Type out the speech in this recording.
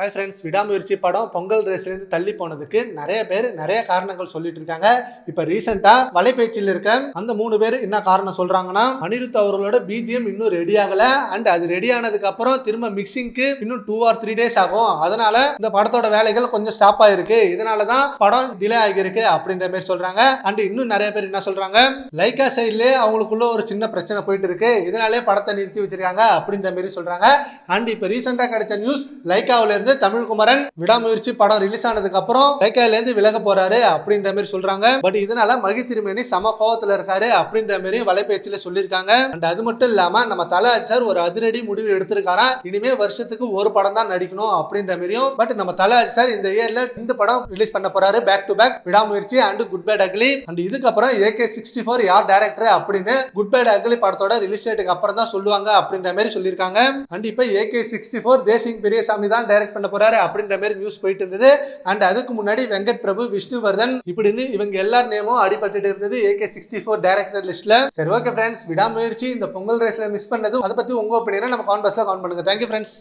Hi friends, விடாமுயற்சி படம் பொங்கல் ரேஸ்லேருந்து தள்ளி போனதுக்கு நிறைய பேர் நிறைய காரணங்கள் சொல்லிட்டு இருக்காங்க. இப்போ ரீசெண்டாக வலைபேச்சில் இருக்க அந்த 3 பேர் என்ன காரணம் சொல்றாங்கன்னா, அனிருத் அவர்களோட பிஜிஎம் இன்னும் ரெடி ஆகல அண்ட் அது ரெடி ஆனதுக்கு அப்புறம் திரும்ப மிக்சிங்க்கு இன்னும் 2 or 3 days ஆகும். அதனால இந்த படத்தோட வேலைகள் கொஞ்சம் ஸ்டாப் ஆயிருக்கு. இதனால தான் படம் டிலே ஆகியிருக்கு அப்படின்ற மாதிரி சொல்றாங்க. அண்ட் இன்னும் நிறைய பேர் என்ன சொல்றாங்க, லைக்கா சைட்லேயே அவங்களுக்குள்ள ஒரு சின்ன பிரச்சனை போயிட்டு இருக்கு, இதனாலே படத்தை நிறுத்தி வச்சிருக்காங்க அப்படின்ற மாதிரி சொல்றாங்க. அண்ட் இப்போ ரீசெண்டாக கிடைச்ச நியூஸ், லைக்காவில தமிழ்குமரன் விடாமுயற்சி படம் ரிலீஸ் ஆனதுக்கு அப்புறம் லைக்கால இருந்து விலக போறாரு அப்படின்ற மாதிரி சொல்றாங்க. பட் இதனால மகி திருமேனி சம கோவத்துல இருக்காரு அப்படின்ற மாதிரி வலைபேச்சில சொல்லியிருக்காங்க. அண்ட் அது மட்டும் இல்லாம நம்ம தல சார் ஒரு அதிரடி முடிவு எடுத்திருக்காரா, இனிமே வருஷத்துக்கு ஒரு படம் தான் நடிக்கணும் அப்படின்ற மாதிரியும். பட் நம்ம தல சார் இந்த இயர்ல 2 படம் ரிலீஸ் பண்ண போறாரு, back to back, Vidaamuyarchi and good bad ugly. And இதுக்கப்புறம் AK64 யார் டைரக்டர் அப்படின்னு குட் பேட் அக்லி படத்தோட ரிலீஸ் டேட்டுக்கு அப்புறம் தான் சொல்லுவாங்க அப்படின்ற மாதிரி சொல்லியிருக்காங்க. அண்ட் இப்போ AK64 தேசிங் பெரியசாமி தான் டைரக்ட் பண்ண போறாரு அப்படின்ற மாதிரி நியூஸ் போயிட்டு இருந்தது. அண்ட் அதுக்கு முன்னாடி வெங்கட் பிரபு, விஷ்ணுவர்தன் இப்படின்னு இவங்க எல்லார் நேமும் அடிபட்டு இருந்தது AK64 டைரக்டர் லிஸ்ட்ல. சரி, ஓகே ஃப்ரெண்ட்ஸ், விடாமுயற்சி இந்த பொங்கல் ரேஸ்ல மிஸ் பண்ணது, அதை பத்தி உங்க ஒப்பீனியனை நம்ம காமெண்ட் பாக்ஸ்ல கமெண்ட் பண்ணுங்க. Thank you friends.